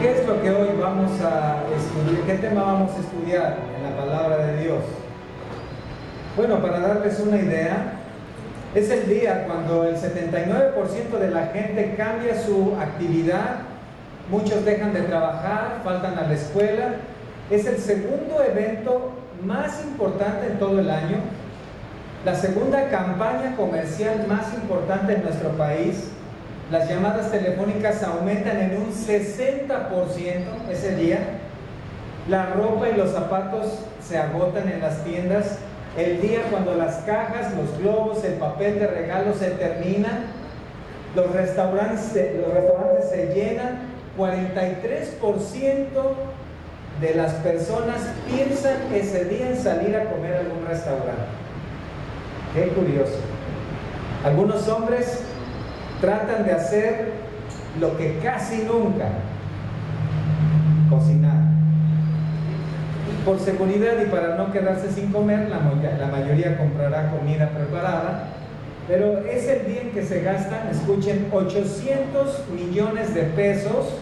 ¿Qué es lo que hoy vamos a estudiar? ¿Qué tema vamos a estudiar en la palabra de Dios? Bueno, para darles una idea, es el día cuando el 79% de la gente cambia su actividad, muchos dejan de trabajar, faltan a la escuela. Es el segundo evento más importante en todo el año, la segunda campaña comercial más importante en nuestro país. Las llamadas telefónicas aumentan en un 60% ese día. La ropa y los zapatos se agotan en las tiendas. El día cuando las cajas, los globos, el papel de regalo se terminan. Los restaurantes se llenan. 43% de las personas piensan ese día en salir a comer a algún restaurante. Qué curioso. Algunos hombres tratan de hacer lo que casi nunca: cocinar. Por seguridad y para no quedarse sin comer, la mayoría comprará comida preparada, pero es el día en que se gastan, escuchen, 800 millones de pesos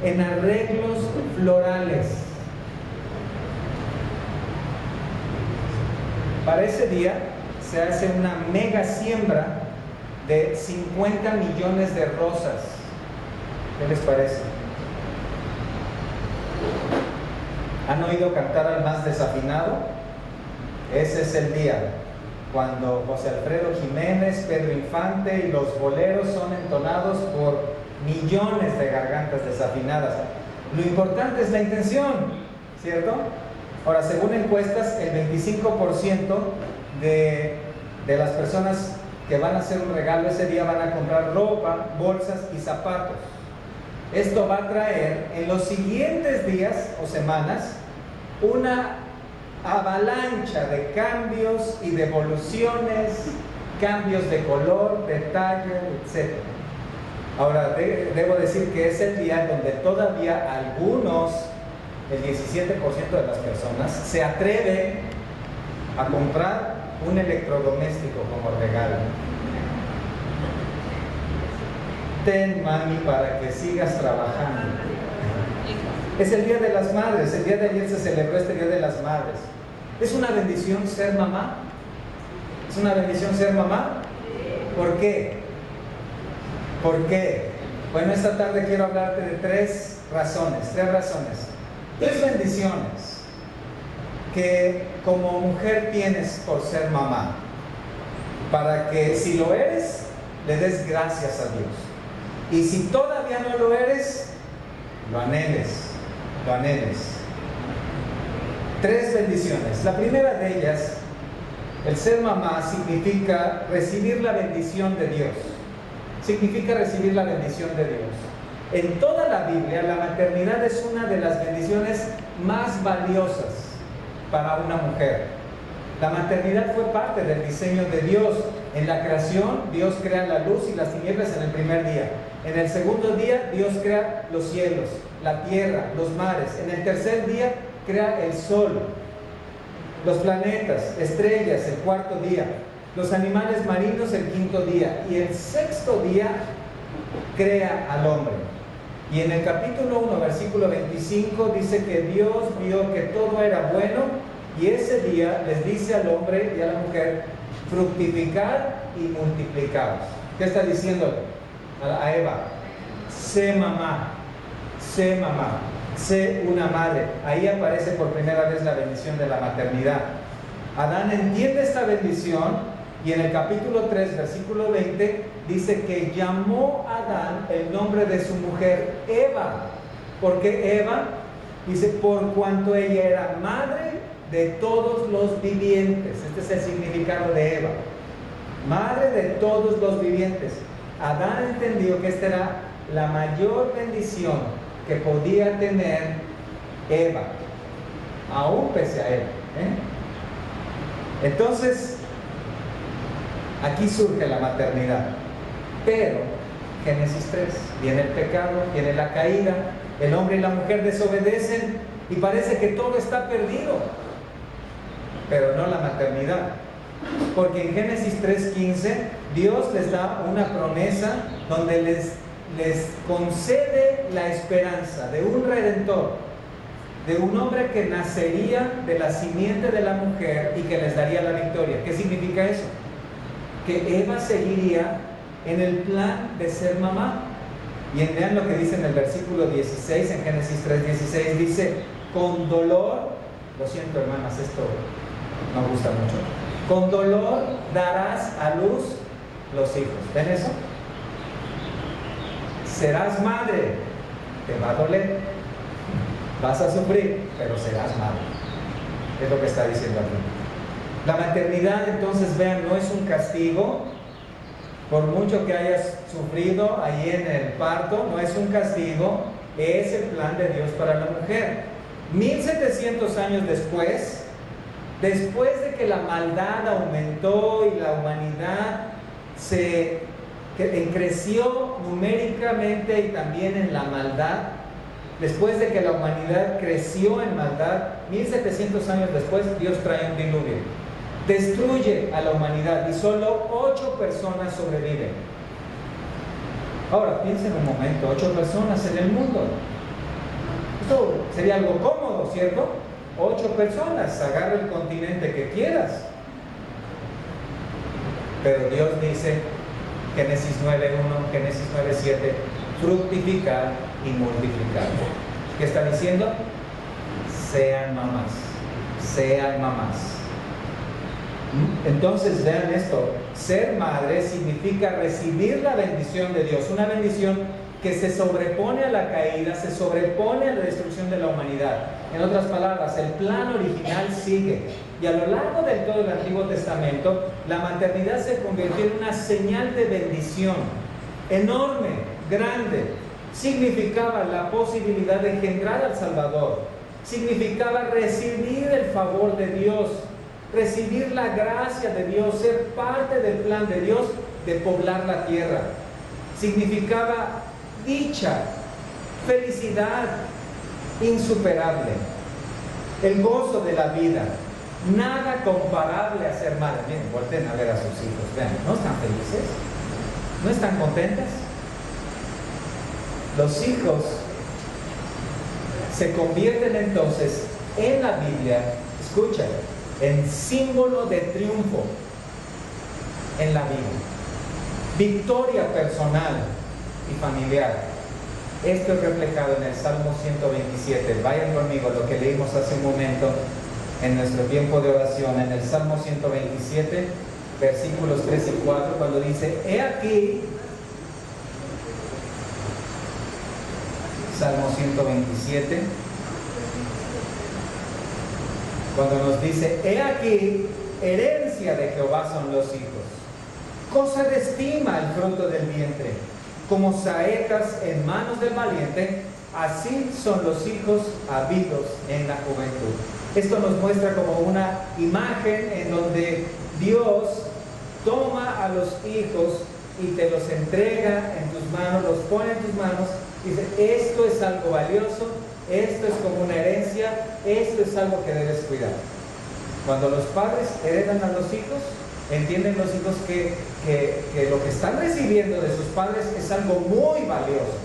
en arreglos florales. Para ese día se hace una mega siembra de 50 millones de rosas. ¿Qué les parece? ¿Han oído cantar al más desafinado? Ese es el día cuando José Alfredo Jiménez, Pedro Infante y los boleros son entonados por millones de gargantas desafinadas. Lo importante es la intención, ¿cierto? Ahora, según encuestas, el 25% de las personas que van a hacer un regalo ese día van a comprar ropa, bolsas y zapatos. Esto va a traer en los siguientes días o semanas una avalancha de cambios y devoluciones, cambios de color, de talla, etc. Ahora, debo decir que es el día donde todavía algunos, el 17% de las personas, se atreven a comprar un electrodoméstico como regalo. Ten, mami, para que sigas trabajando. Es el Día de las Madres. El día de ayer se celebró este Día de las Madres. ¿Es una bendición ser mamá? ¿Es una bendición ser mamá? ¿Por qué? ¿Por qué? Bueno, esta tarde quiero hablarte de tres razones. Tres bendiciones que como mujer tienes por ser mamá, para que si lo eres, le des gracias a Dios, y si todavía no lo eres, lo anheles. Tres bendiciones. La primera de ellas, el ser mamá significa recibir la bendición de Dios. En toda la Biblia, la maternidad es una de las bendiciones más valiosas para una mujer. La maternidad fue parte del diseño de Dios. En la creación, Dios crea la luz y las tinieblas en el primer día. En el segundo día, Dios crea los cielos, la tierra, los mares. En el tercer día, crea el sol, los planetas, estrellas, el cuarto día, los animales marinos, el quinto día. Y el sexto día, crea al hombre. Y en el capítulo 1, versículo 25, dice que Dios vio que todo era bueno, y ese día les dice al hombre y a la mujer: fructificar y multiplicaos. ¿Qué está diciendo a Eva? Sé mamá, sé una madre. Ahí aparece por primera vez la bendición de la maternidad. Adán entiende esta bendición, y en el capítulo 3, versículo 20, dice que llamó a Adán el nombre de su mujer Eva. ¿Por qué Eva? Dice, por cuanto ella era madre de todos los vivientes. Este es el significado de Eva: madre de todos los vivientes. Adán entendió que esta era la mayor bendición que podía tener Eva, aún pese a él. Entonces, aquí surge la maternidad. Pero Génesis 3, viene el pecado, viene la caída, el hombre y la mujer desobedecen y parece que todo está perdido. Pero no la maternidad, porque en Génesis 3:15 Dios les da una promesa donde les les concede la esperanza de un redentor, de un hombre que nacería de la simiente de la mujer y que les daría la victoria. ¿Qué significa eso? Que Eva seguiría en el plan de ser mamá. Y vean lo que dice en el versículo 16, en Génesis 3:16, dice, con dolor, lo siento hermanas, esto no gusta mucho, con dolor darás a luz los hijos. ¿Ven eso? Serás madre, te va a doler, vas a sufrir, pero serás madre. Es lo que está diciendo aquí. La maternidad, entonces, vean, no es un castigo. Por mucho que hayas sufrido ahí en el parto, no es un castigo, es el plan de Dios para la mujer. 1700 años después de que la maldad aumentó y la humanidad creció numéricamente y también en la maldad, después de que la humanidad creció en maldad, 1700 años después, Dios trae un diluvio. Destruye a la humanidad y solo 8 personas sobreviven. Ahora, piensen un momento, 8 personas en el mundo. Esto sería algo cómodo, ¿cierto? 8 personas, agarra el continente que quieras. Pero Dios dice, Génesis 9:1, Génesis 9:7, fructificar y multiplicar. ¿Qué está diciendo? Sean mamás, sean mamás. Entonces vean esto, ser madre significa recibir la bendición de Dios, una bendición que se sobrepone a la caída, se sobrepone a la destrucción de la humanidad. En otras palabras, el plan original sigue. Y a lo largo de todo el Antiguo Testamento, la maternidad se convirtió en una señal de bendición enorme, grande. Significaba la posibilidad de engendrar al Salvador, significaba recibir el favor de Dios, recibir la gracia de Dios, ser parte del plan de Dios de poblar la tierra. Significaba dicha, felicidad insuperable, el gozo de la vida, nada comparable a ser madre. Miren, volteen a ver a sus hijos, vean, ¿no están felices? ¿No están contentas? Los hijos se convierten entonces en la Biblia, escuchen, en símbolo de triunfo en la vida, victoria personal y familiar. Esto es reflejado en el Salmo 127. Vayan conmigo, lo que leímos hace un momento en nuestro tiempo de oración, en el Salmo 127, versículos 3 y 4, cuando dice, he aquí, Salmo 127, cuando nos dice, he aquí, herencia de Jehová son los hijos, cosa de estima el fruto del vientre, como saetas en manos del valiente, así son los hijos habidos en la juventud. Esto nos muestra como una imagen en donde Dios toma a los hijos y te los entrega en tus manos, los pone en tus manos, y dice, esto es algo valioso, esto es como una herencia, esto es algo que debes cuidar. Cuando los padres heredan a los hijos, entienden los hijos que lo que están recibiendo de sus padres es algo muy valioso.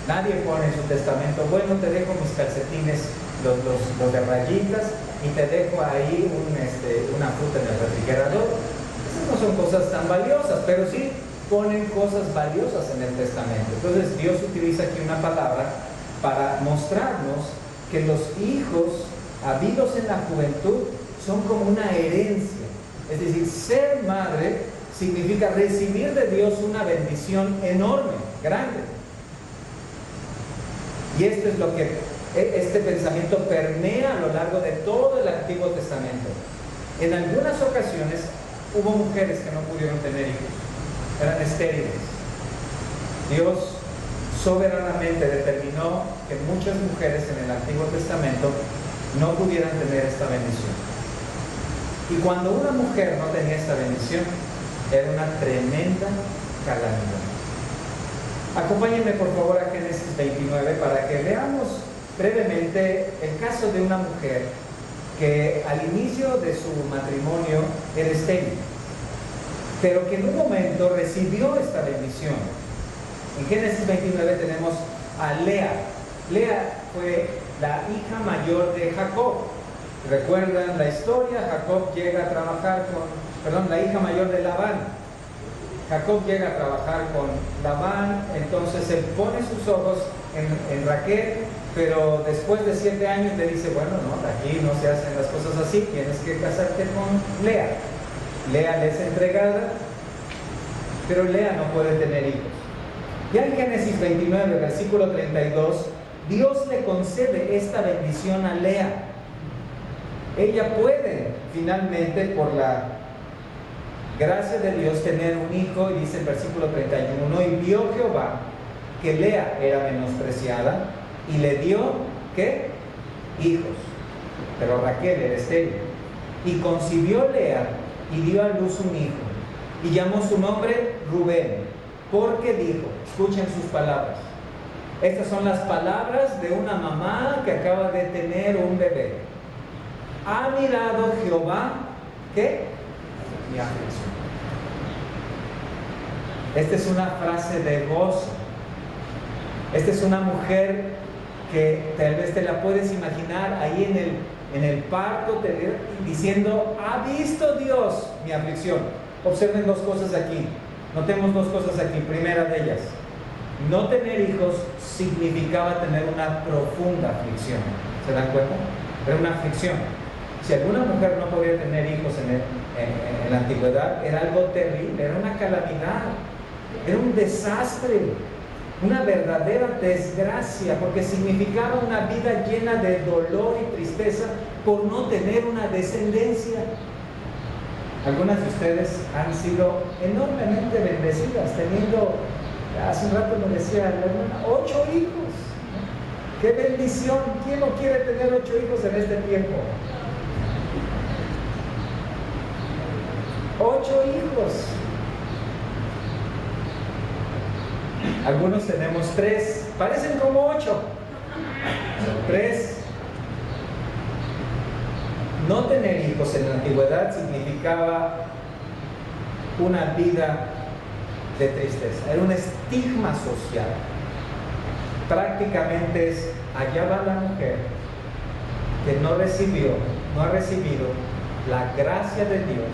Nadie pone en su testamento, bueno, te dejo mis calcetines, los de rayitas, y te dejo ahí una fruta en el refrigerador. Esas no son cosas tan valiosas, pero sí ponen cosas valiosas en el testamento. Entonces Dios utiliza aquí una palabra para mostrarnos que los hijos habidos en la juventud son como una herencia. Es decir, ser madre significa recibir de Dios una bendición enorme, grande. Y esto es lo que este pensamiento permea a lo largo de todo el Antiguo Testamento. En algunas ocasiones hubo mujeres que no pudieron tener hijos, eran estériles. Dios soberanamente determinó que muchas mujeres en el Antiguo Testamento no pudieran tener esta bendición. Y cuando una mujer no tenía esta bendición, era una tremenda calamidad. Acompáñenme por favor a Génesis 29 para que veamos brevemente el caso de una mujer que al inicio de su matrimonio era estéril, pero que en un momento recibió esta bendición. En Génesis 29 tenemos a Lea. Lea fue la hija mayor de Jacob. ¿Recuerdan la historia? Jacob llega a trabajar la hija mayor de Labán. Jacob llega a trabajar con Labán, entonces él pone sus ojos en Raquel, pero después de 7 años le dice, bueno, no, aquí no se hacen las cosas así, tienes que casarte con Lea. Lea le es entregada, pero Lea no puede tener hijos. Ya en Génesis 29, versículo 32, Dios le concede esta bendición a Lea. Ella puede finalmente, por la gracia de Dios, tener un hijo, y dice el versículo 31, y vio Jehová que Lea era menospreciada, y le dio, ¿qué? Hijos. Pero Raquel era estéril. Y concibió Lea, y dio a luz un hijo, y llamó su nombre Rubén, porque dijo, escuchen sus palabras. Estas son las palabras de una mamá que acaba de tener un bebé. Ha mirado Jehová, ¿qué? Mi aflicción. Esta es una frase de gozo. Esta es una mujer que tal vez te la puedes imaginar ahí en el parto, diciendo, ha visto Dios mi aflicción. Observen 2 cosas aquí. Notemos 2 cosas aquí. Primera de ellas, no tener hijos significaba tener una profunda aflicción. ¿Se dan cuenta? Era una aflicción. Si alguna mujer no podía tener hijos en la antigüedad, era algo terrible, era una calamidad, era un desastre, una verdadera desgracia, porque significaba una vida llena de dolor y tristeza por no tener una descendencia. Algunas de ustedes han sido enormemente bendecidas, teniendo, hace un rato me decía la hermana, 8 hijos. ¡Qué bendición! ¿Quién no quiere tener 8 hijos en este tiempo? 8 hijos. Algunos tenemos 3, parecen como 8. 3. No tener hijos en la antigüedad significaba una vida de tristeza, era un estigma social. Prácticamente es, allá va la mujer que no ha recibido la gracia de Dios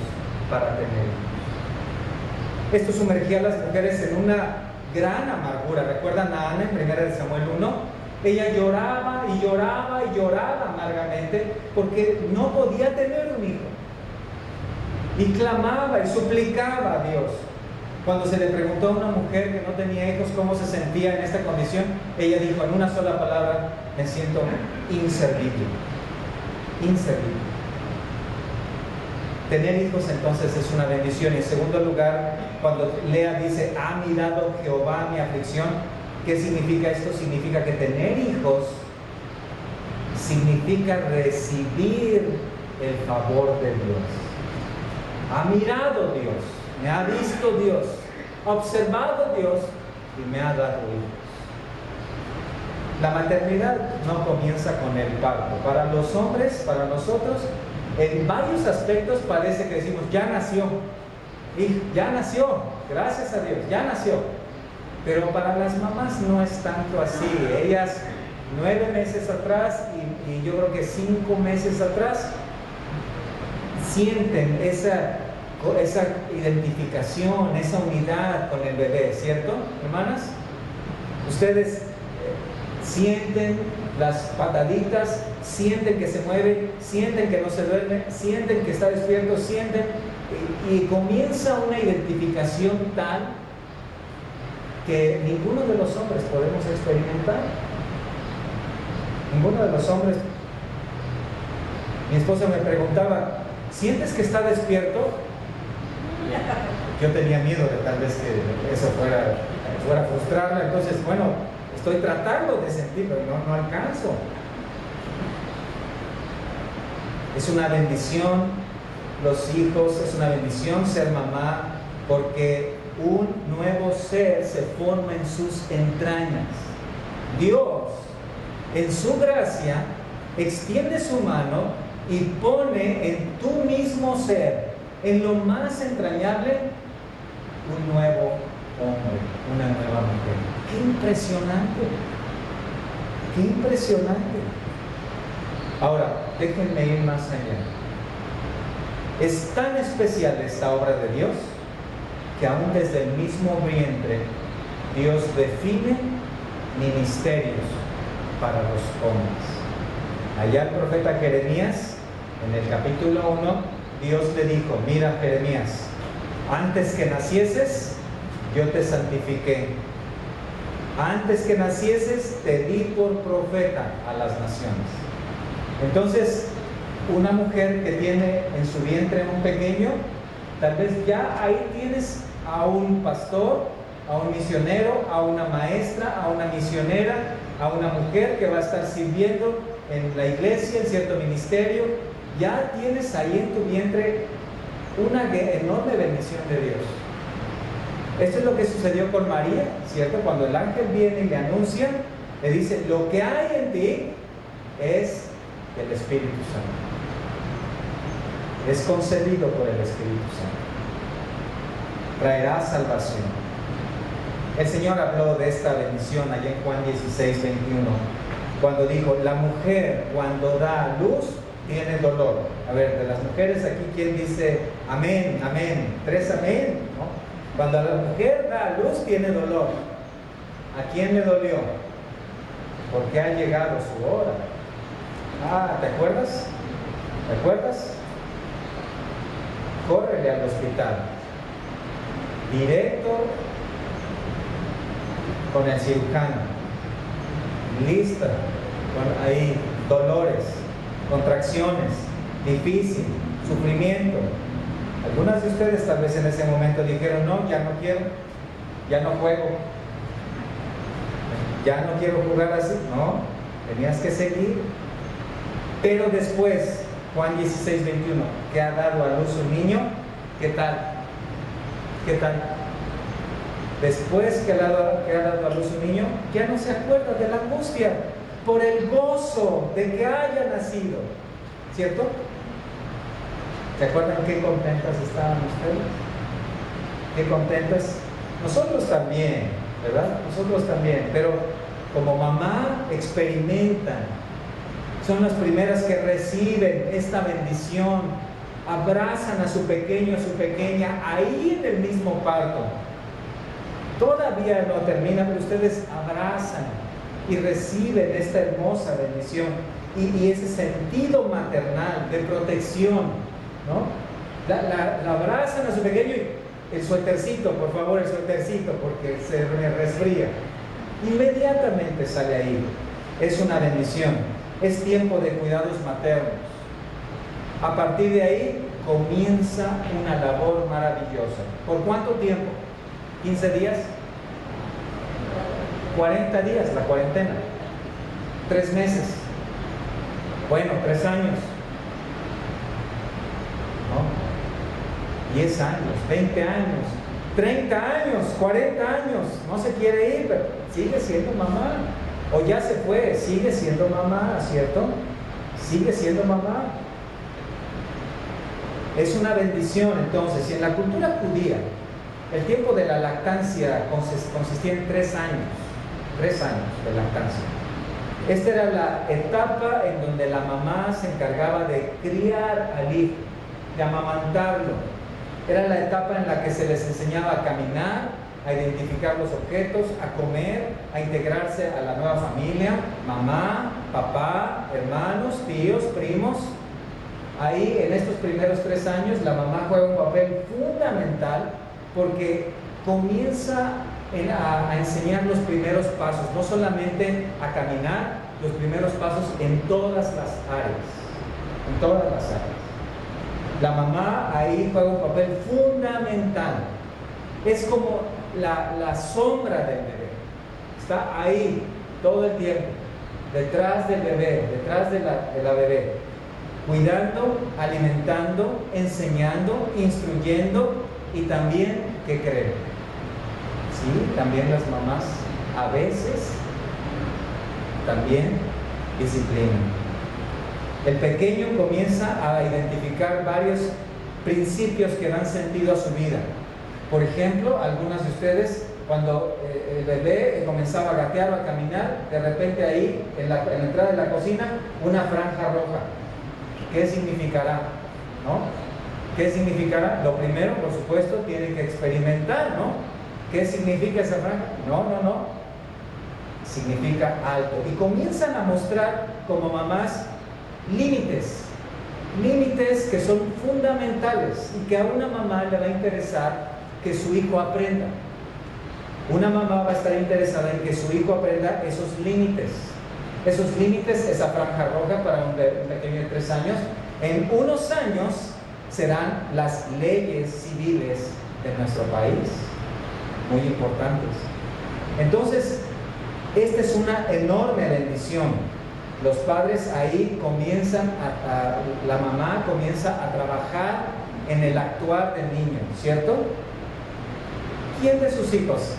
para tener hijos. Esto sumergía a las mujeres en una gran amargura. ¿Recuerdan a Ana en 1 Samuel 1? Ella lloraba y lloraba y lloraba amargamente porque no podía tener un hijo. Y clamaba y suplicaba a Dios. Cuando se le preguntó a una mujer que no tenía hijos cómo se sentía en esta condición, ella dijo en una sola palabra, me siento inservible. Inservible. Tener hijos entonces es una bendición. Y en segundo lugar, cuando Lea dice, ha mirado Jehová mi aflicción, ¿qué significa esto? Significa que tener hijos significa recibir el favor de Dios. Ha mirado Dios, me ha visto Dios, ha observado Dios y me ha dado hijos. La maternidad no comienza con el parto. Para los hombres, para nosotros, en varios aspectos parece que decimos, ya nació, y ya nació, gracias a Dios, ya nació. Pero para las mamás no es tanto así. Ellas 9 meses atrás y yo creo que 5 meses atrás sienten esa identificación, esa unidad con el bebé, ¿cierto, hermanas? Ustedes sienten las pataditas, sienten que se mueve, sienten que no se duerme, sienten que está despierto, sienten y comienza una identificación tal que ninguno de los hombres podemos experimentar. Ninguno de los hombres. Mi esposa me preguntaba, ¿sientes que está despierto? Yo tenía miedo de tal vez que eso fuera a frustrarla. Entonces, bueno, estoy tratando de sentirlo y no alcanzo. Es una bendición los hijos, es una bendición ser mamá, porque un nuevo ser se forma en sus entrañas. Dios, en su gracia, extiende su mano y pone en tu mismo ser, en lo más entrañable, un nuevo hombre, una nueva mujer. ¡Qué impresionante! ¡Qué impresionante! Ahora, déjenme ir más allá. Es tan especial esta obra de Dios que aún desde el mismo vientre Dios define ministerios para los hombres. Allá el profeta Jeremías, en el capítulo 1, Dios le dijo: mira, Jeremías, antes que nacieses, yo te santifiqué. Antes que nacieses, te di por profeta a las naciones. Entonces, una mujer que tiene en su vientre un pequeño, tal vez ya ahí tienes a un pastor, a un misionero, a una maestra, a una misionera, a una mujer que va a estar sirviendo en la iglesia, en cierto ministerio. Ya tienes ahí en tu vientre una enorme bendición de Dios. Esto es lo que sucedió con María, ¿cierto? Cuando el ángel viene y le anuncia, le dice: lo que hay en ti es el Espíritu Santo. Es concebido por el Espíritu Santo. Traerá salvación. El Señor habló de esta bendición allá en Juan 16, 21, cuando dijo: la mujer cuando da a luz tiene dolor. A ver, de las mujeres aquí, ¿quién dice amén, amén? 3 amén, ¿no? Cuando la mujer da a luz tiene dolor. ¿A quién le dolió? Porque ha llegado su hora. Ah, ¿te acuerdas? ¿Te acuerdas? Córrele al hospital. Directo con el cirujano. Lista. Con ahí dolores, contracciones, difícil, sufrimiento. Algunas de ustedes tal vez en ese momento dijeron: no, ya no quiero, ya no juego, ya no quiero jugar así. No, tenías que seguir. Pero después, Juan 16, 21, que ha dado a luz un niño, ¿qué tal? ¿Qué tal? Después que ha dado a luz un niño, ya no se acuerda de la angustia por el gozo de que haya nacido, ¿cierto? ¿Se acuerdan qué contentas estaban ustedes? ¿Qué contentas? Nosotros también, ¿verdad? Nosotros también, pero como mamá experimentan, son las primeras que reciben esta bendición, abrazan a su pequeño, a su pequeña, ahí en el mismo parto. Todavía no termina, pero ustedes abrazan y reciben esta hermosa bendición y ese sentido maternal de protección, ¿no? La abrazan a su pequeño y el suétercito, por favor, el suétercito, porque se me resfría. Inmediatamente sale ahí. Es una bendición. Es tiempo de cuidados maternos. A partir de ahí comienza una labor maravillosa. ¿Por cuánto tiempo? ¿15 días? 40 días, la cuarentena. 3 meses. Bueno, 3 años. ¿No? 10 años, 20 años, 30 años, 40 años. No se quiere ir, pero sigue siendo mamá. O ya se fue, sigue siendo mamá, ¿cierto? Sigue siendo mamá. Es una bendición. Entonces, si en la cultura judía el tiempo de la lactancia consistía en 3 años, 3 años de lactancia. Esta era la etapa en donde la mamá se encargaba de criar al hijo, de amamantarlo. Era la etapa en la que se les enseñaba a caminar, a identificar los objetos, a comer, a integrarse a la nueva familia, mamá, papá, hermanos, tíos, primos. Ahí, en estos primeros 3 años, la mamá juega un papel fundamental porque comienza a enseñar los primeros pasos, no solamente a caminar, los primeros pasos en todas las áreas, en todas las áreas. La mamá ahí juega un papel fundamental. Es como la sombra del bebé. Está ahí todo el tiempo, detrás del bebé, detrás de la bebé, cuidando, alimentando, enseñando, instruyendo y también, ¿qué creen? Sí, también las mamás a veces también disciplinan. El pequeño comienza a identificar varios principios que dan sentido a su vida. Por ejemplo, algunas de ustedes cuando el bebé comenzaba a gatear o a caminar, de repente ahí, en la entrada de la cocina, una franja roja. ¿Qué significará? ¿No? ¿Qué significará? Lo primero, por supuesto, tiene que experimentar, ¿no? ¿Qué significa esa franja? No. Significa alto. Y comienzan a mostrar como mamás límites que son fundamentales y que a una mamá le va a interesar que su hijo aprenda. Una mamá va a estar interesada en que su hijo aprenda esos límites. Esos límites, esa franja roja para un pequeño de 3 años, en unos años serán las leyes civiles de nuestro país, muy importantes. Entonces, esta es una enorme bendición. Los padres ahí comienzan la mamá comienza a trabajar en el actuar del niño, ¿cierto? ¿Quién de sus hijos?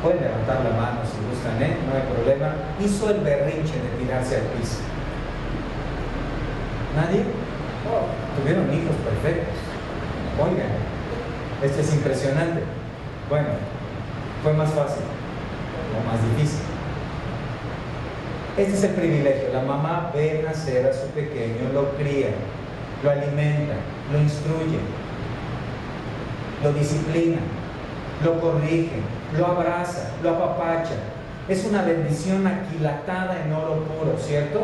Pueden levantar la mano si gustan, no hay problema. Hizo el berrinche de tirarse al piso. ¿Nadie? Tuvieron hijos perfectos. Oigan, esto es impresionante. Bueno, fue más fácil o más difícil. Este es el privilegio. La mamá ve nacer a su pequeño, lo cría, lo alimenta, lo instruye, lo disciplina, lo corrige, lo abraza, lo apapacha. Es una bendición aquilatada en oro puro, ¿cierto?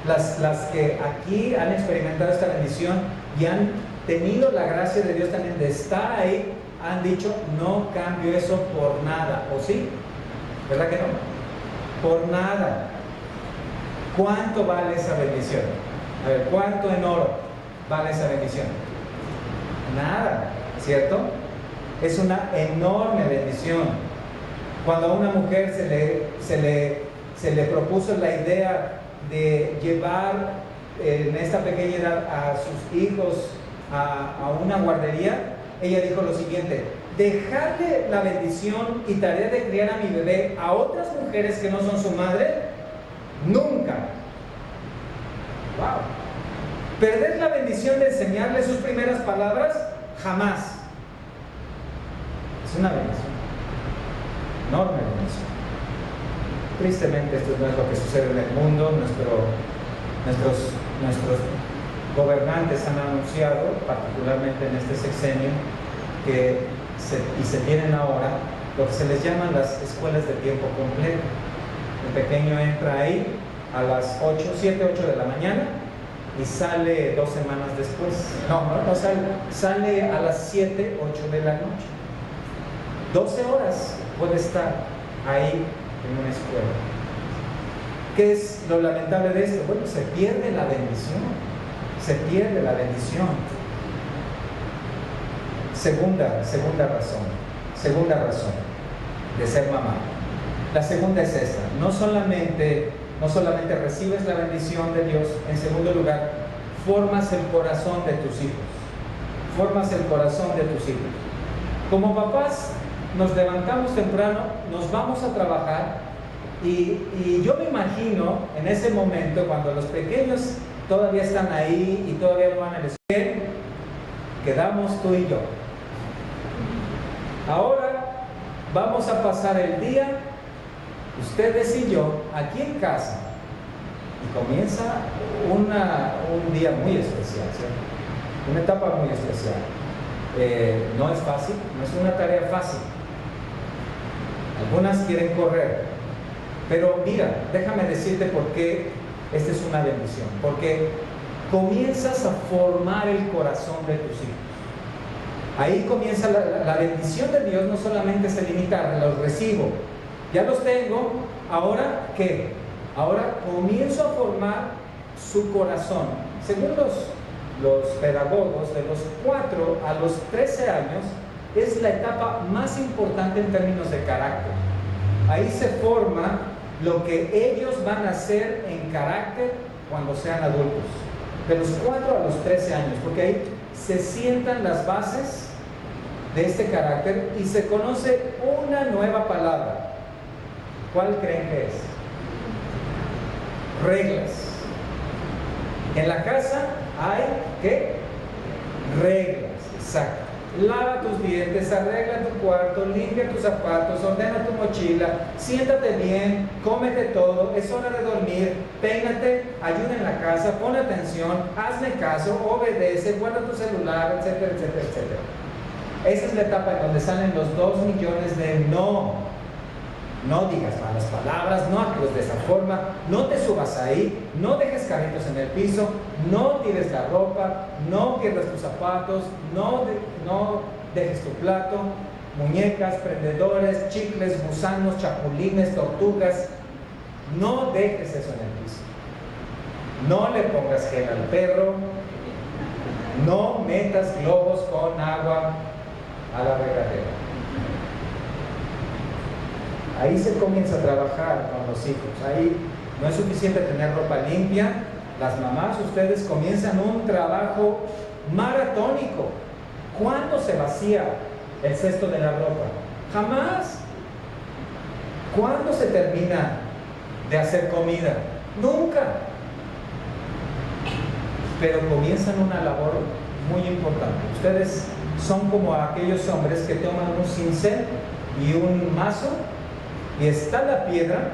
Las que aquí han experimentado esta bendición y han tenido la gracia de Dios también de estar ahí, han dicho, no cambio eso por nada, ¿o sí? ¿Verdad que no? Por nada. ¿Cuánto vale esa bendición? A ver, ¿cuánto en oro vale esa bendición? Nada, ¿cierto? Es una enorme bendición. Cuando a una mujer se le propuso la idea de llevar en esta pequeña edad a sus hijos a una guardería, ella dijo lo siguiente: dejarle la bendición y tarea de criar a mi bebé a otras mujeres que no son su madre, nunca. Wow. Perder la bendición de enseñarle sus primeras palabras, jamás. Es una bendición, enorme bendición. Tristemente esto no es lo que sucede en el mundo. Nuestros gobernantes han anunciado, particularmente en este sexenio, que se tienen ahora lo que se les llaman las escuelas de tiempo completo. El pequeño entra ahí a las 7, 8 de la mañana y sale 2 semanas después. No sale a las 7, 8 de la noche. 12 horas puede estar ahí en una escuela. ¿Qué es lo lamentable de esto? Bueno, se pierde la bendición. Segunda razón de ser mamá. La segunda es esta: no solamente recibes la bendición de Dios, en segundo lugar, formas el corazón de tus hijos. Como papás, nos levantamos temprano, nos vamos a trabajar y yo me imagino en ese momento, cuando los pequeños todavía están ahí y todavía no van a la escuela, quedamos tú y yo. Ahora vamos a pasar el día, ustedes y yo, aquí en casa, y comienza un día muy especial, ¿cierto? Una etapa muy especial. No es fácil, no es una tarea fácil. Algunas quieren correr, pero mira, déjame decirte por qué esta es una bendición. Porque comienzas a formar el corazón de tus hijos. Ahí comienza la bendición de Dios. No solamente se limita a los recibo, ya los tengo, ahora ¿qué? Ahora comienzo a formar su corazón. Según los pedagogos, de los 4 a los 13 años es la etapa más importante en términos de carácter. Ahí se forma lo que ellos van a hacer en carácter cuando sean adultos, de los 4 a los 13 años, porque ahí se sientan las bases de este carácter y se conoce una nueva palabra. ¿Cuál creen que es? Reglas. En la casa hay, ¿qué? Reglas, exacto. lava tus dientes, arregla tu cuarto, limpia tus zapatos, ordena tu mochila, siéntate bien, cómete todo, es hora de dormir, peínate, ayuda en la casa, pon atención, hazme caso, obedece, guarda tu celular, etcétera, etcétera, etcétera. Esa es la etapa en donde salen los 2 millones de no. No digas malas palabras, no actúes de esa forma, no te subas ahí, no dejes carritos en el piso, no tires la ropa, no pierdas tus zapatos, no dejes tu plato, muñecas, prendedores, chicles, gusanos, chapulines, tortugas. No dejes eso en el piso. No le pongas gel al perro, no metas globos con agua a la regadera. Ahí se comienza a trabajar con los hijos. Ahí no es suficiente tener ropa limpia. Las mamás, ustedes comienzan un trabajo maratónico. ¿Cuándo se vacía el cesto de la ropa? Jamás. ¿Cuándo se termina de hacer comida? Nunca. Pero comienzan una labor muy importante. Ustedes son como aquellos hombres que toman un cincel y un mazo, y está la piedra,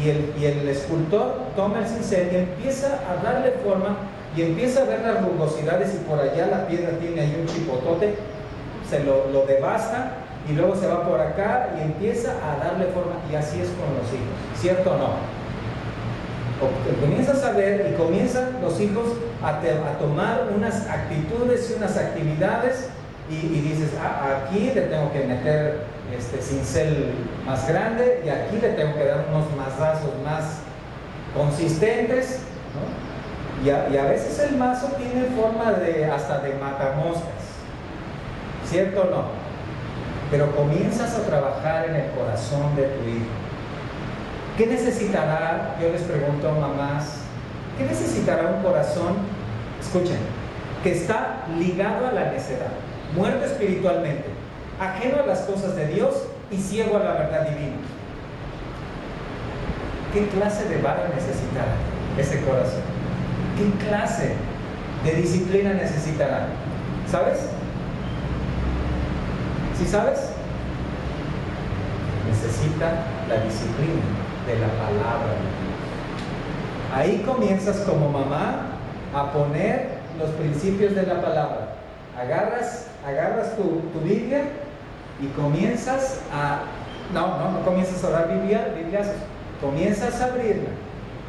y el escultor toma el cincel y empieza a darle forma, y empieza a ver las rugosidades, y por allá la piedra tiene ahí un chipotote, se lo devasta, y luego se va por acá y empieza a darle forma. Y así es con los hijos, ¿cierto o no? Comienzas a ver y comienzan los hijos a tomar unas actitudes y unas actividades, y dices, aquí le tengo que meter cincel más grande, y aquí le tengo que dar unos mazazos más consistentes, ¿no? Y a veces el mazo tiene forma hasta de matamoscas, ¿cierto o no? Pero comienzas a trabajar en el corazón de tu hijo. ¿Qué necesitará? Yo les pregunto, mamás, ¿qué necesitará un corazón? Escuchen, que está ligado a la necedad, muerto espiritualmente, ajeno a las cosas de Dios y ciego a la verdad divina. ¿Qué clase de vara necesitará ese corazón? ¿Qué clase de disciplina necesitará? ¿Sabes? ¿Sí sabes? Necesita la disciplina de la palabra de Dios. Ahí comienzas como mamá a poner los principios de la palabra. Agarras tu Biblia y comienzas a... No comienzas a dar bibliazos. Comienzas a abrirla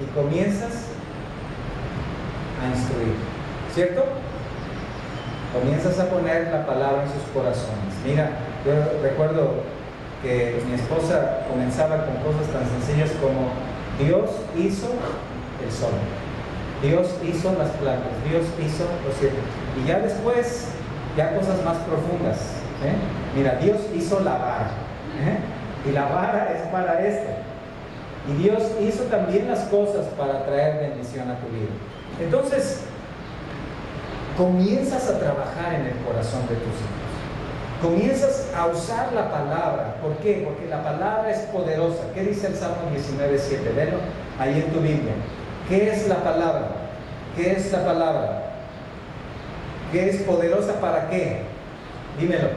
y comienzas a instruir, ¿cierto? Comienzas a poner la palabra en sus corazones. Mira, yo recuerdo que mi esposa comenzaba con cosas tan sencillas como: Dios hizo el sol, Dios hizo las plantas, Dios hizo los cielos. Y ya después, ya cosas más profundas, ¿eh? Mira, Dios hizo la vara, y la vara es para esto. Y Dios hizo también las cosas para traer bendición a tu vida. Entonces, comienzas a trabajar en el corazón de tus hijos. Comienzas a usar la palabra. ¿Por qué? Porque la palabra es poderosa. ¿Qué dice el Salmo 19:7? Velo ahí en tu Biblia. ¿Qué es la palabra? ¿Qué es la palabra? ¿Qué es poderosa para qué? Dímelo.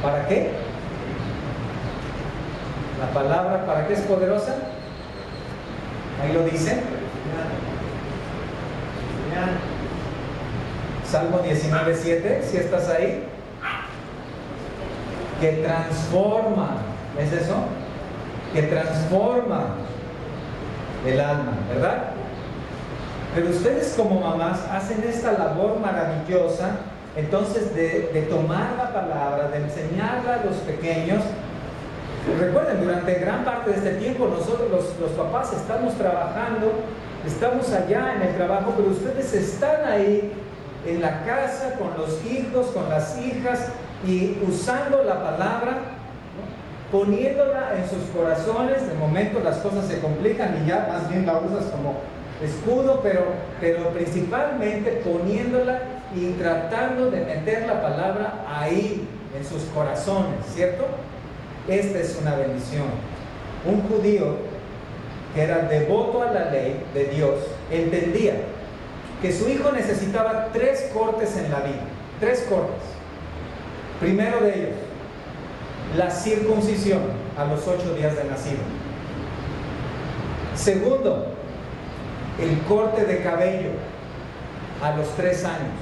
¿Para qué? La palabra, ¿para qué es poderosa? Ahí lo dice. Salmo 19:7, si estás ahí. Que transforma, ¿es eso? Que transforma el alma, ¿verdad? Pero ustedes como mamás hacen esta labor maravillosa, entonces de tomar la palabra, de enseñarla a los pequeños. Recuerden, durante gran parte de este tiempo nosotros los papás estamos trabajando, estamos allá en el trabajo, pero ustedes están ahí en la casa con los hijos, con las hijas, y usando la palabra, ¿no? Poniéndola en sus corazones. De momento las cosas se complican y ya más bien la usas como escudo, pero principalmente poniéndola y tratando de meter la palabra ahí en sus corazones, ¿cierto? Esta es una bendición. Un judío que era devoto a la ley de Dios entendía que su hijo necesitaba 3 cortes en la vida. 3 cortes. Primero de ellos, la circuncisión a los 8 días de nacido. Segundo, el corte de cabello a los 3 años.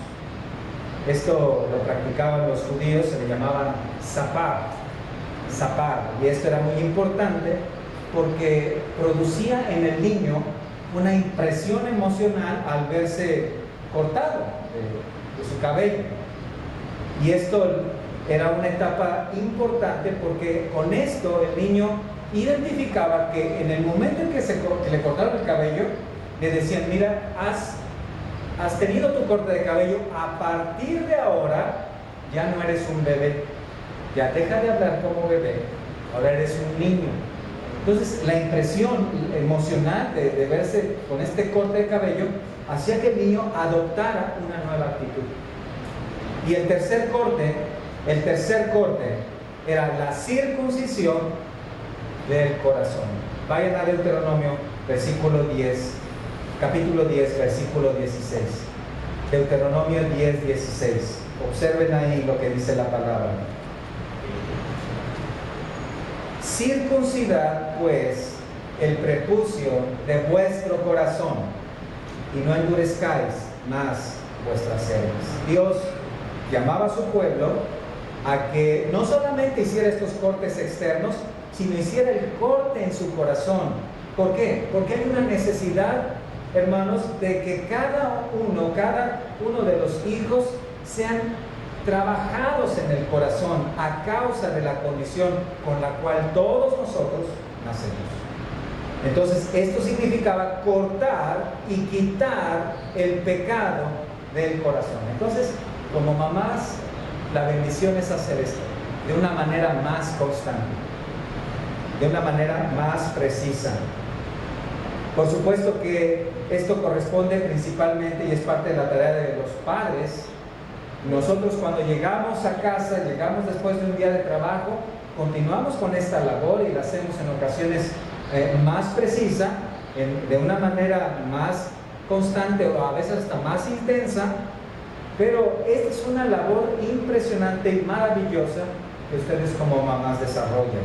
Esto lo practicaban los judíos, se le llamaban zapar, y esto era muy importante porque producía en el niño una impresión emocional al verse cortado de su cabello. Y esto era una etapa importante porque con esto el niño identificaba que en el momento en que le cortaron el cabello, le decían: mira, has tenido tu corte de cabello, a partir de ahora ya no eres un bebé, ya deja de hablar como bebé, ahora eres un niño. Entonces la impresión emocional de verse con este corte de cabello hacía que el niño adoptara una nueva actitud. Y el tercer corte era la circuncisión del corazón. Vayan a Deuteronomio capítulo 10, versículo 16. Deuteronomio 10, 16. Observen ahí lo que dice la palabra. Circuncidad pues el prepucio de vuestro corazón y no endurezcáis más vuestras cervas. Dios llamaba a su pueblo a que no solamente hiciera estos cortes externos, sino hiciera el corte en su corazón. ¿Por qué? Porque hay una necesidad, hermanos, de que cada uno de los hijos sean trabajados en el corazón a causa de la condición con la cual todos nosotros nacemos. Entonces, esto significaba cortar y quitar el pecado del corazón. Entonces, como mamás, la bendición es hacer esto de una manera más constante, de una manera más precisa. Por supuesto que esto corresponde principalmente y es parte de la tarea de los padres. Nosotros cuando llegamos a casa, llegamos después de un día de trabajo, continuamos con esta labor y la hacemos en ocasiones más precisa, de una manera más constante o a veces hasta más intensa, pero esta es una labor impresionante y maravillosa que ustedes como mamás desarrollan.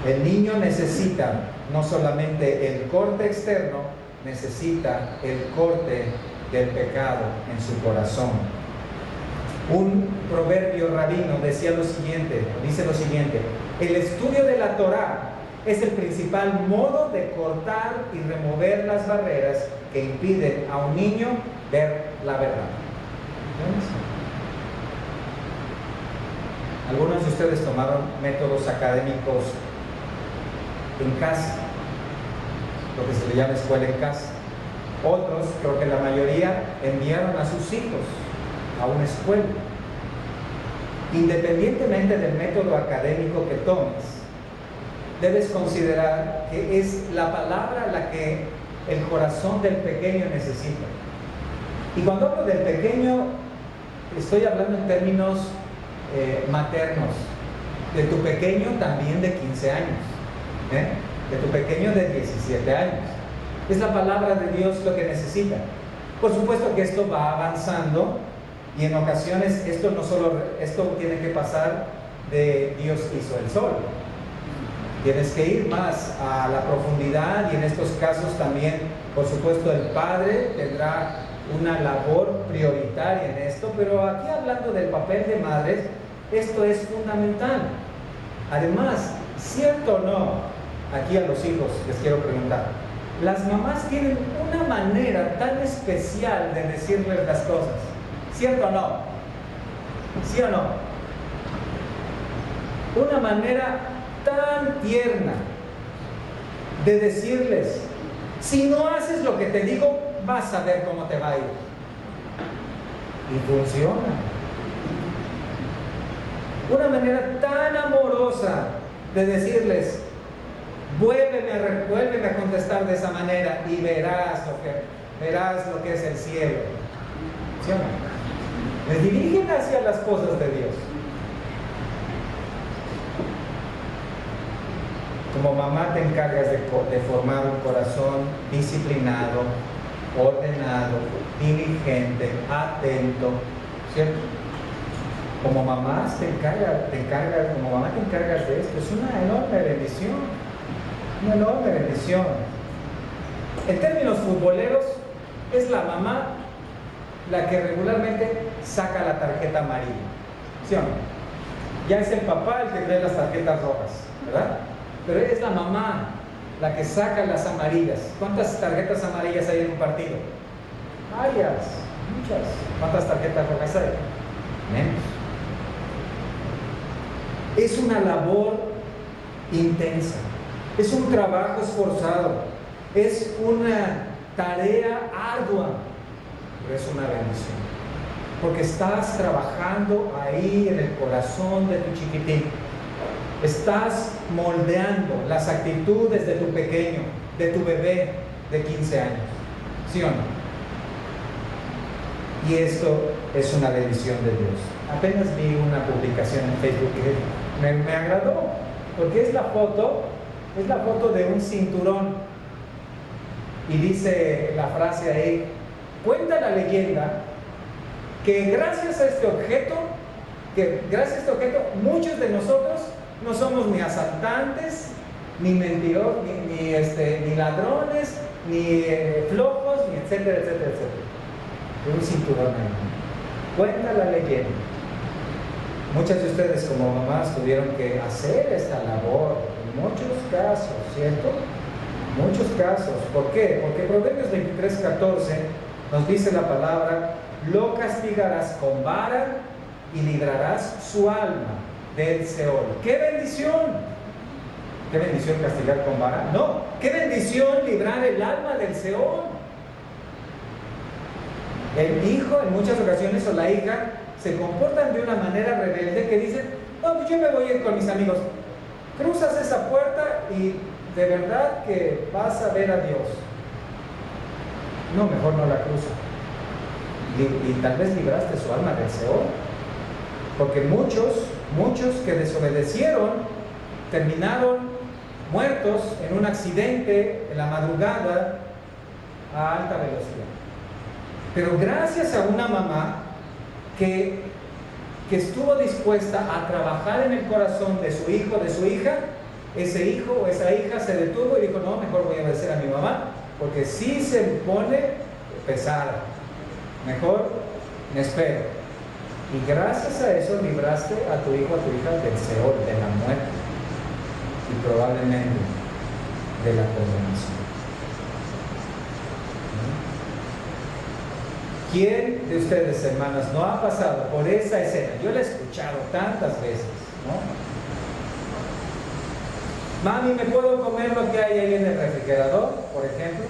El niño necesita no solamente el corte externo, necesita el corte del pecado en su corazón. Un proverbio rabino dice lo siguiente: el estudio de la Torá es el principal modo de cortar y remover las barreras que impiden a un niño ver la verdad. Algunos de ustedes tomaron métodos académicos en casa, lo que se le llama escuela en casa. Otros, creo que la mayoría, enviaron a sus hijos a una escuela. Independientemente del método académico que tomes, debes considerar que es la palabra la que el corazón del pequeño necesita. Y cuando hablo del pequeño, estoy hablando en términos maternos, de tu pequeño también de 15 años, de tu pequeño de 17 años. Es la palabra de Dios lo que necesita. Por supuesto que esto va avanzando y en ocasiones esto tiene que pasar de Dios hizo el sol. Tienes que ir más a la profundidad y en estos casos también, por supuesto, el padre tendrá una labor prioritaria en esto, pero aquí hablando del papel de madres, esto es fundamental. Además, ¿cierto o no? Aquí a los hijos les quiero preguntar. Las mamás tienen una manera tan especial de decirles las cosas. ¿Cierto o no? ¿Sí o no? Una manera tan tierna de decirles: si no haces lo que te digo, vas a ver cómo te va a ir. Y funciona. Una manera tan amorosa de decirles: vuélveme a contestar de esa manera y verás lo que es el cielo. ¿Sí o no? Les dirigen hacia las cosas de Dios. Como mamá te encargas de formar un corazón disciplinado, ordenado, diligente, atento, ¿cierto? Como mamás como mamá te encargas de esto, es una enorme bendición, una enorme bendición. En términos futboleros, es la mamá la que regularmente saca la tarjeta amarilla, ¿sí o no? Ya es el papá el que trae las tarjetas rojas, ¿verdad? Pero es la mamá la que saca las amarillas. ¿Cuántas tarjetas amarillas hay en un partido? Varias, muchas. ¿Cuántas tarjetas rojas hay? Menos. Es una labor intensa, es un trabajo esforzado, es una tarea ardua, pero es una bendición, porque estás trabajando ahí en el corazón de tu chiquitín, estás moldeando las actitudes de tu pequeño, de tu bebé de 15 años, ¿sí o no? Y esto es una bendición de Dios. Apenas vi una publicación en Facebook que me agradó, porque es la foto de un cinturón, y dice la frase ahí: cuenta la leyenda que gracias a este objeto, muchos de nosotros no somos ni asaltantes, ni mentirosos, ni ladrones, ni flojos, ni etcétera, etcétera, etcétera. Un cinturón ahí. Cuenta la leyenda. Muchas de ustedes como mamás tuvieron que hacer esta labor en muchos casos, ¿cierto? Muchos casos. ¿Por qué? Porque Proverbios 23:14 nos dice la palabra: lo castigarás con vara y librarás su alma del Seol. ¡Qué bendición! ¿Qué bendición castigar con vara? No, ¡qué bendición librar el alma del Seol! El hijo en muchas ocasiones, o la hija, se comportan de una manera rebelde que dicen: no, pues yo me voy a ir con mis amigos. Cruzas esa puerta y de verdad que vas a ver a Dios. No, mejor no la cruza. Y tal vez libraste su alma del Seol, porque muchos que desobedecieron terminaron muertos en un accidente en la madrugada a alta velocidad. Pero gracias a una mamá que estuvo dispuesta a trabajar en el corazón de su hijo, de su hija, ese hijo o esa hija se detuvo y dijo: no, mejor voy a obedecer a mi mamá, porque si se pone pesada, mejor me espero. Y gracias a eso libraste a tu hijo, a tu hija del Seol, de la muerte, y probablemente de la condenación. ¿Quién de ustedes, hermanas, no ha pasado por esa escena? Yo la he escuchado tantas veces, ¿no? Mami, ¿me puedo comer lo que hay ahí en el refrigerador, por ejemplo?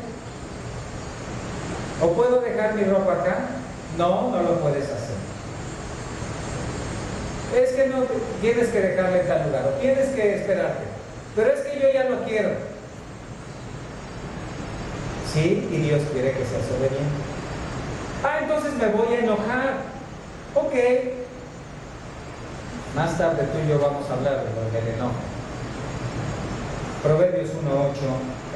¿O puedo dejar mi ropa acá? No, no lo puedes hacer. Es que no, tienes que dejarla en tal lugar, o tienes que esperarte. Pero es que yo ya no quiero. Sí, y Dios quiere que seas obediente. Entonces me voy a enojar. Ok. Más tarde tú y yo vamos a hablar del enojo. Proverbios 1:8: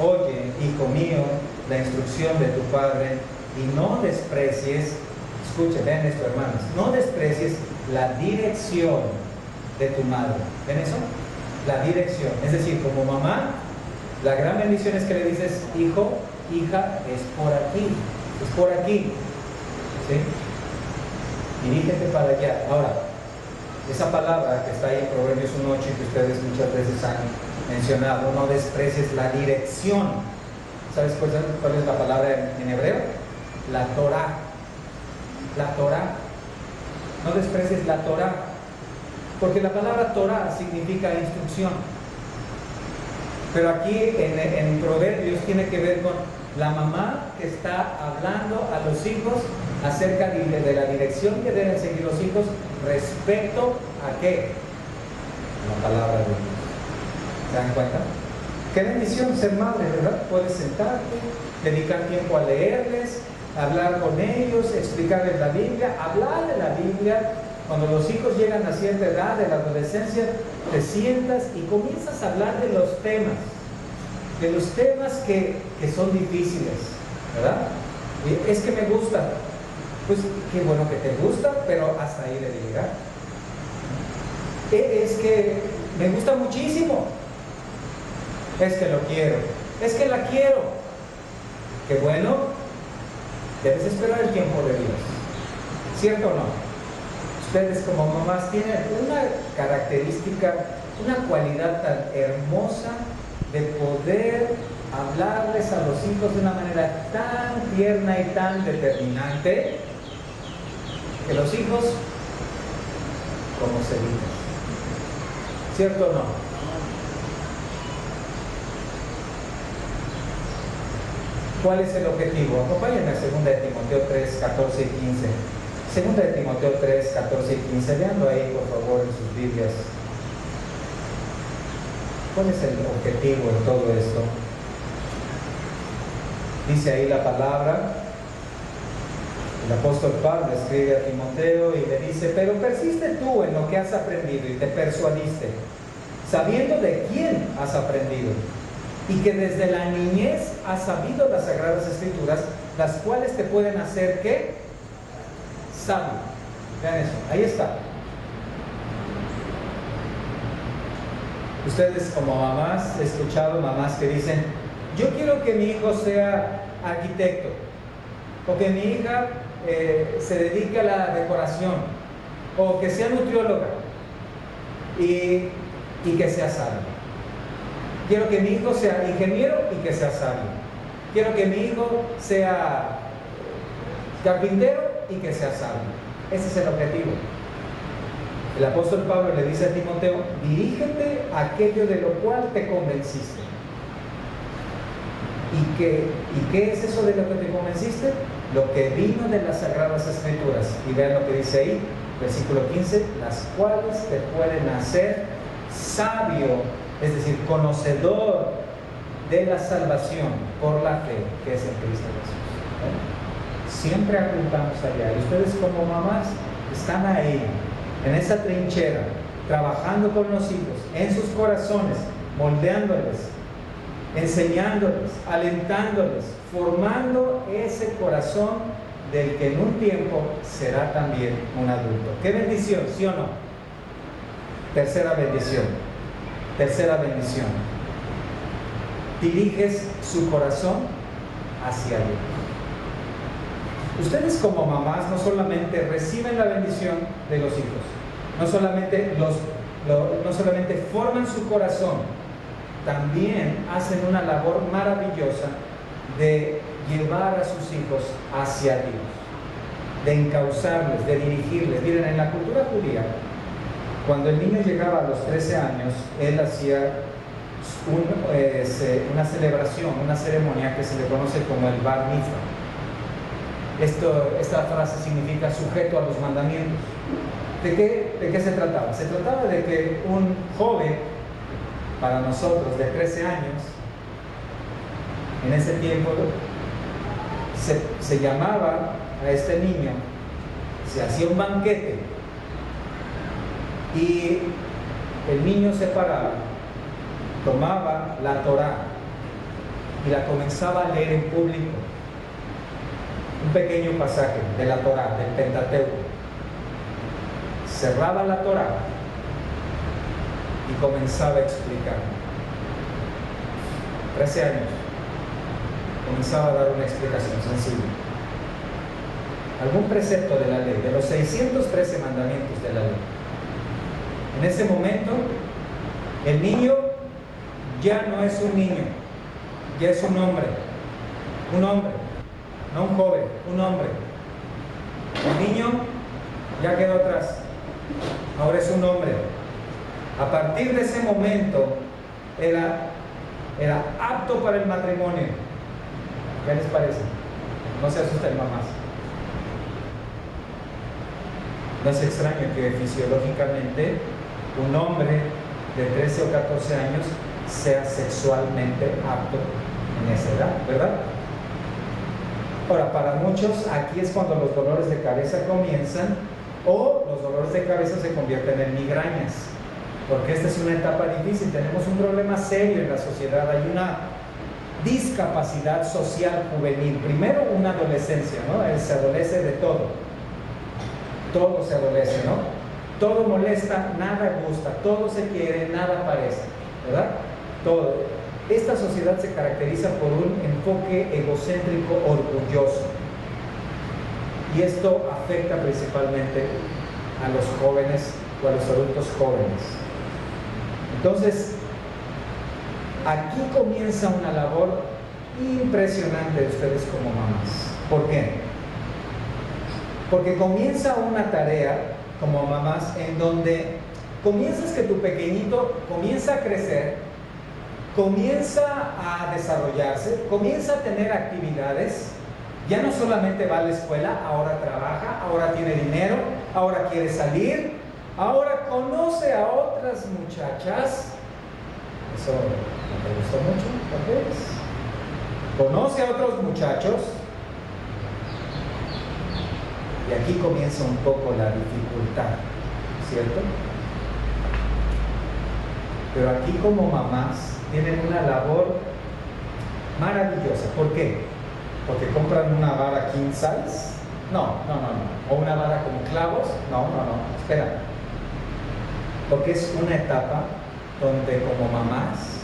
oye, hijo mío, la instrucción de tu padre, y no desprecies, escuchen, vean esto, hermanos, no desprecies la dirección de tu madre. ¿Ven eso? La dirección. Es decir, como mamá, la gran bendición es que le dices: hijo, hija, es por aquí, es por aquí. ¿Sí? Dirígete para allá. Ahora, esa palabra que está ahí en Proverbios 1:8 y que ustedes muchas veces han mencionado, no desprecies la dirección. ¿Sabes cuál es la palabra en hebreo? La Torah. La Torah. No desprecies la Torah, porque la palabra Torah significa instrucción. Pero aquí en Proverbios tiene que ver con la mamá que está hablando a los hijos acerca de la dirección que deben seguir los hijos respecto a ¿qué? La palabra de Dios. ¿Se dan cuenta? Qué bendición ser madre, ¿verdad? Puedes sentarte, dedicar tiempo a leerles, hablar con ellos, explicarles la Biblia, hablar de la Biblia. Cuando los hijos llegan a cierta edad de la adolescencia, te sientas y comienzas a hablar de los temas que son difíciles, ¿verdad? Es que me gusta. Pues qué bueno que te gusta, pero hasta ahí debe llegar. Es que me gusta muchísimo. Es que lo quiero. Es que la quiero. Qué bueno. Debes esperar el tiempo de Dios. ¿Cierto o no? Ustedes como mamás tienen una característica, una cualidad tan hermosa de poder hablarles a los hijos de una manera tan tierna y tan determinante que los hijos como cebitas. ¿Cierto o no? ¿Cuál es el objetivo? Acompáñenme a 2 de Timoteo 3, 14 y 15. 2 de Timoteo 3, 14 y 15. Veanlo ahí, por favor, en sus Biblias. ¿Cuál es el objetivo en todo esto? Dice ahí la palabra. El apóstol Pablo escribe a Timoteo y le dice: pero persiste tú en lo que has aprendido y te persuadiste, sabiendo de quién has aprendido, y que desde la niñez has sabido las Sagradas Escrituras, las cuales te pueden hacer, ¿qué? Sabio. Vean eso, ahí está. Ustedes como mamás, he escuchado mamás que dicen: yo quiero que mi hijo sea arquitecto, o que mi hija se dedique a la decoración, o que sea nutrióloga, y que sea sabio. Quiero que mi hijo sea ingeniero y que sea sabio. Quiero que mi hijo sea carpintero y que sea sabio. Ese es el objetivo. El apóstol Pablo le dice a Timoteo: dirígete a aquello de lo cual te convenciste. ¿Y qué es eso de lo que te convenciste? Lo que vino de las Sagradas Escrituras. Y vean lo que dice ahí, versículo 15: las cuales te pueden hacer sabio, es decir, conocedor de la salvación por la fe que es en Cristo Jesús. Siempre apuntamos allá. Y ustedes como mamás están ahí, en esa trinchera, trabajando con los hijos, en sus corazones, moldeándoles, enseñándoles, alentándoles, formando ese corazón del que en un tiempo será también un adulto. ¡Qué bendición! ¿Sí o no? Tercera bendición. Tercera bendición. Diriges su corazón hacia Dios. Ustedes como mamás no solamente reciben la bendición de los hijos, no solamente forman su corazón, también hacen una labor maravillosa de llevar a sus hijos hacia Dios, de encauzarles, de dirigirles. Miren, en la cultura judía, cuando el niño llegaba a los 13 años, él hacía una celebración, una ceremonia que se le conoce como el Bar Mitzvah. Esta frase significa sujeto a los mandamientos. ¿De qué se trataba? Se trataba de que un joven, para nosotros de 13 años, en ese tiempo se llamaba a este niño, se hacía un banquete y el niño se paraba, tomaba la Torá y la comenzaba a leer en público, un pequeño pasaje de la Torá, del Pentateuco. Cerraba la Torá y comenzaba a explicar. 13 años. Comenzaba a dar una explicación sencilla. Algún precepto de la ley, de los 613 mandamientos de la ley. En ese momento, el niño ya no es un niño, ya es un hombre, no un joven, un hombre. El niño ya quedó atrás, ahora es un hombre. A partir de ese momento era apto para el matrimonio. ¿Qué les parece? No se asusten, mamás. No es extraño que fisiológicamente un hombre de 13 o 14 años sea sexualmente apto en esa edad, ¿verdad? Ahora, para muchos aquí es cuando los dolores de cabeza comienzan, o los dolores de cabeza se convierten en migrañas, porque esta es una etapa difícil. Tenemos un problema serio en la sociedad. Hay discapacidad social juvenil. Primero una adolescencia, ¿no? Se adolece de todo. Todo se adolece, ¿no? Todo molesta, nada gusta, todo se quiere, nada parece, ¿verdad? Todo. Esta sociedad se caracteriza por un enfoque egocéntrico orgulloso. Y esto afecta principalmente a los jóvenes o a los adultos jóvenes. Entonces, aquí comienza una labor impresionante de ustedes como mamás. ¿Por qué? Porque comienza una tarea como mamás en donde comienzas que tu pequeñito comienza a crecer, comienza a desarrollarse, comienza a tener actividades. Ya no solamente va a la escuela, ahora trabaja, ahora tiene dinero, ahora quiere salir, ahora conoce a otras muchachas. Eso no te gustó mucho, tal vez. Conoce a otros muchachos. Y aquí comienza un poco la dificultad, ¿cierto? Pero aquí como mamás tienen una labor maravillosa. ¿Por qué? Porque compran una vara king size. No. O una vara con clavos. No. Espera. Porque es una etapa donde como mamás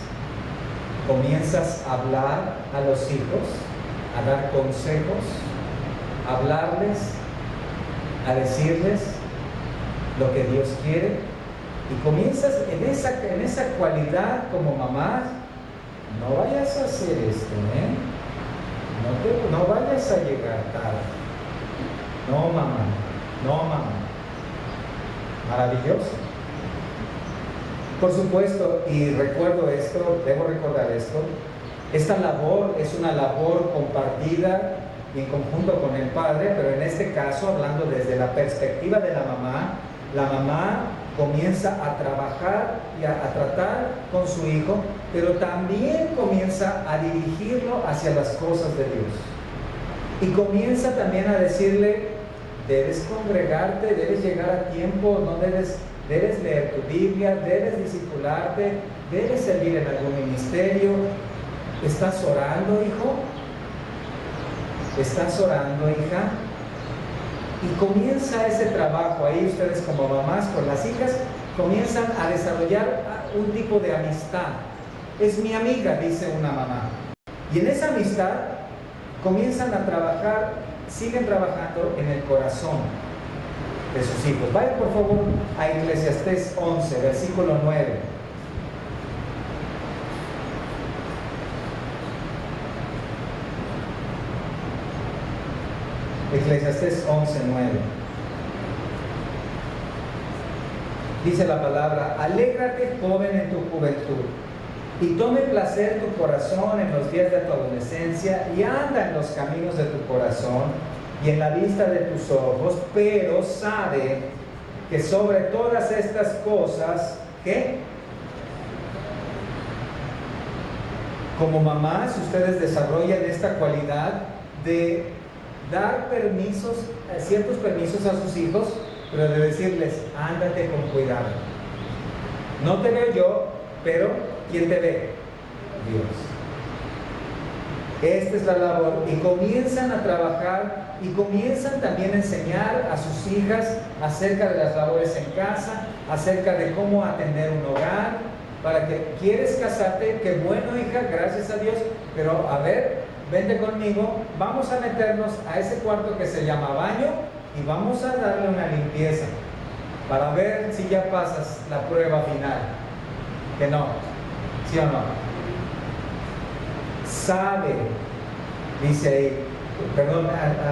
comienzas a hablar a los hijos, a dar consejos, a hablarles, a decirles lo que Dios quiere, y comienzas en esa cualidad como mamá. No vayas a hacer esto, no vayas a llegar tarde. No mamá. Maravilloso. Por supuesto, y recuerdo esto, debo recordar esto, esta labor es una labor compartida y en conjunto con el padre, pero en este caso, hablando desde la perspectiva de la mamá comienza a trabajar y a tratar con su hijo, pero también comienza a dirigirlo hacia las cosas de Dios. Y comienza también a decirle, debes congregarte, debes llegar a tiempo, debes leer tu Biblia, debes discipularte, debes servir en algún ministerio. ¿Estás orando, hijo? ¿Estás orando, hija? Y comienza ese trabajo. Ahí ustedes como mamás con las hijas comienzan a desarrollar un tipo de amistad. Es mi amiga, dice una mamá. Y en esa amistad comienzan a trabajar, siguen trabajando en el corazón de sus hijos. Vayan por favor a Eclesiastés 11, versículo 9. Eclesiastés 11, 9. Dice la palabra: alégrate, joven, en tu juventud, y tome placer tu corazón en los días de tu adolescencia, y anda en los caminos de tu corazón y en la vista de tus ojos, pero sabe que sobre todas estas cosas, ¿qué? Como mamás, ustedes desarrollan esta cualidad de dar permisos, ciertos permisos a sus hijos, pero de decirles, ándate con cuidado. No te veo yo, pero ¿quién te ve? Dios. Esta es la labor. Y comienzan a trabajar y comienzan también a enseñar a sus hijas acerca de las labores en casa, acerca de cómo atender un hogar, para que quieres casarte, qué bueno, hija, gracias a Dios, pero a ver, vente conmigo, vamos a meternos a ese cuarto que se llama baño y vamos a darle una limpieza para ver si ya pasas la prueba final. Que no, ¿sí o no? Sabe, dice ahí, perdón,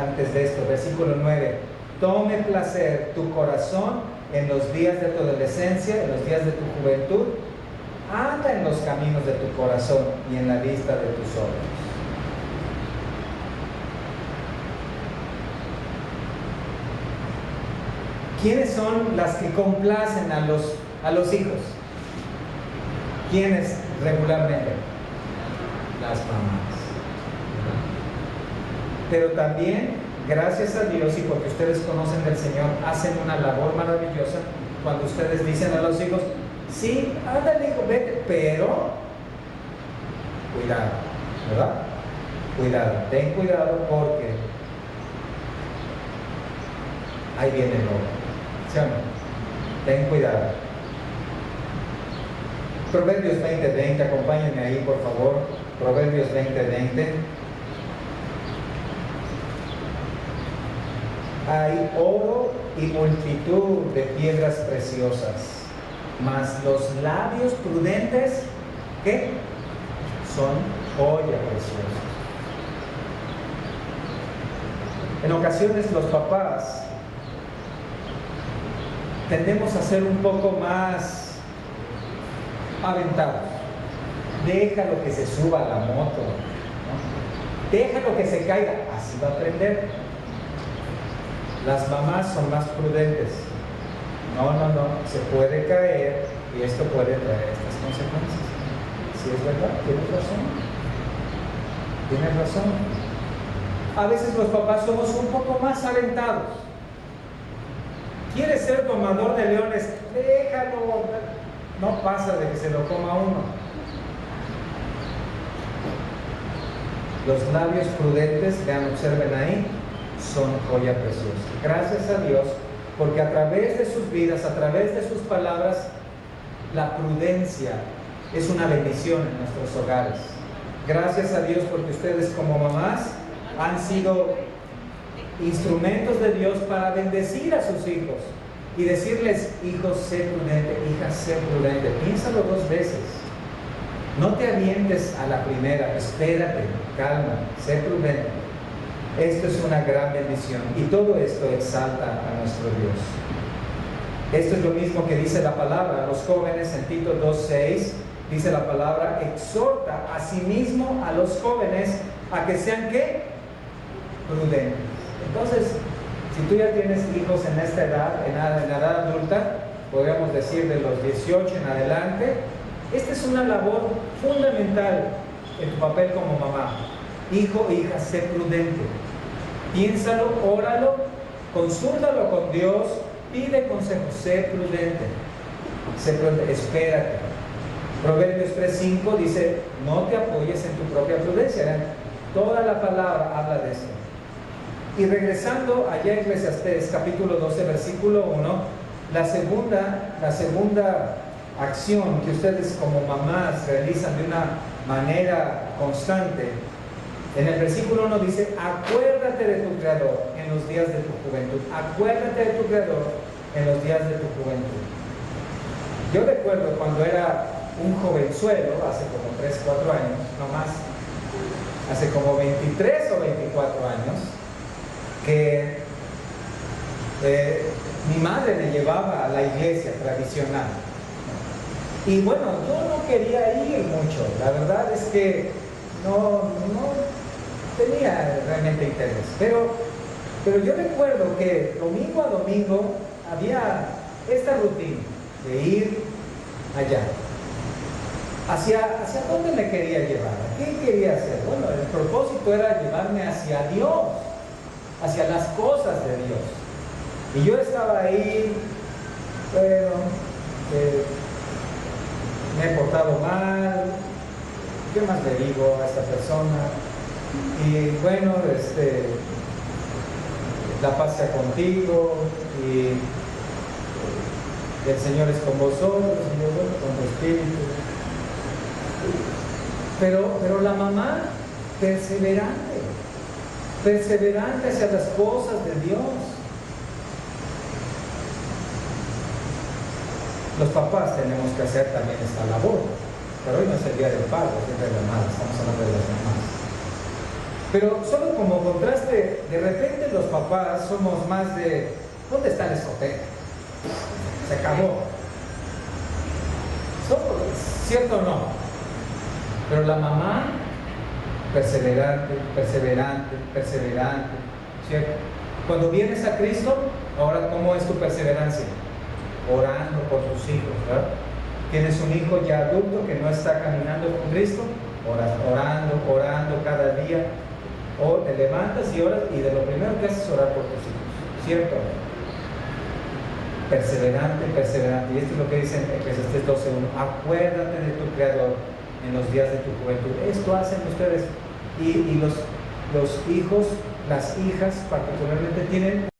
antes de esto, versículo 9, tome placer tu corazón en los días de tu adolescencia, en los días de tu juventud, anda en los caminos de tu corazón y en la vista de tus ojos. ¿Quiénes son las que complacen a los hijos? ¿Quiénes regularmente? Las mamás. Pero también, gracias a Dios y porque ustedes conocen del Señor, hacen una labor maravillosa cuando ustedes dicen a los hijos, sí, ándale hijo, vete, pero cuidado, ¿verdad? Cuidado, ten cuidado porque ahí viene el lobo, ¿sí o no? Ten cuidado. Proverbios 20:20, acompáñenme ahí por favor. Proverbios 20:20. Hay oro y multitud de piedras preciosas, mas los labios prudentes, ¿qué? Son joya preciosa. En ocasiones los papás tendemos a ser un poco más aventados. Déjalo que se suba a la moto, ¿no? Déjalo que se caiga, así va a aprender. Las mamás son más prudentes. No, se puede caer y esto puede traer estas consecuencias. Si es verdad, tienes razón. Tienes razón. A veces los papás somos un poco más aventados. ¿Quieres ser tomador de leones? Déjalo. No pasa de que se lo coma uno. Los labios prudentes, vean, observen ahí, son joya preciosa. Gracias a Dios, porque a través de sus vidas, a través de sus palabras, la prudencia es una bendición en nuestros hogares. Gracias a Dios porque ustedes como mamás han sido instrumentos de Dios para bendecir a sus hijos y decirles: hijo, sé prudente, hija, sé prudente. Piénsalo 2 veces. No te avientes a la primera, espérate, calma, sé prudente. Esto es una gran bendición y todo esto exalta a nuestro Dios. Esto es lo mismo que dice la palabra a los jóvenes en Tito 2:6. Dice la palabra: exhorta a sí mismo a los jóvenes a que sean ¿qué? Prudentes. Entonces, si tú ya tienes hijos en esta edad, en la edad adulta, podríamos decir de los 18 en adelante, esta es una labor fundamental en tu papel como mamá. Hijo, hija, sé prudente. Piénsalo, óralo, consúltalo con Dios, pide consejo, sé prudente. Sé prudente, espérate. Proverbios 3:5 dice: no te apoyes en tu propia prudencia. Toda la palabra habla de esto. Y regresando allá a Eclesiastés capítulo 12 versículo 1, la segunda acción que ustedes como mamás realizan de una manera constante, en el versículo 1 dice: acuérdate de tu Creador en los días de tu juventud. Acuérdate de tu Creador en los días de tu juventud. Yo recuerdo cuando era un jovenzuelo, hace como 3, 4 años, no más, hace como 23 o 24 años, que mi madre me llevaba a la iglesia tradicional. Y bueno, yo no quería ir mucho, la verdad es que no tenía realmente interés. Pero yo recuerdo que domingo a domingo había esta rutina de ir allá. ¿Hacia dónde me quería llevar? ¿Qué quería hacer? Bueno, el propósito era llevarme hacia Dios, hacia las cosas de Dios. Y yo estaba ahí, bueno, me he portado mal, ¿qué más le digo a esta persona? Y bueno, la paz sea contigo, y el Señor es con vosotros, y yo, bueno, con tu espíritu. Pero la mamá, perseverante hacia las cosas de Dios. Los papás tenemos que hacer también esta labor, pero hoy no es el día del padre, es el día de la madre, estamos hablando de las mamás. Pero solo como contraste, de repente los papás somos más de: ¿dónde está la escopeta? Se acabó. ¿Cierto o no? Pero la mamá, perseverante, ¿cierto? Cuando vienes a Cristo, ahora, ¿cómo es tu perseverancia? Orando por tus hijos, ¿verdad? Tienes un hijo ya adulto que no está caminando con Cristo, orando cada día, o te levantas y oras, y de lo primero que haces es orar por tus hijos, ¿cierto? Perseverante, y esto es lo que dice en Eclesiastés 12:1: acuérdate de tu Creador en los días de tu juventud. Esto hacen ustedes y los hijos, las hijas particularmente tienen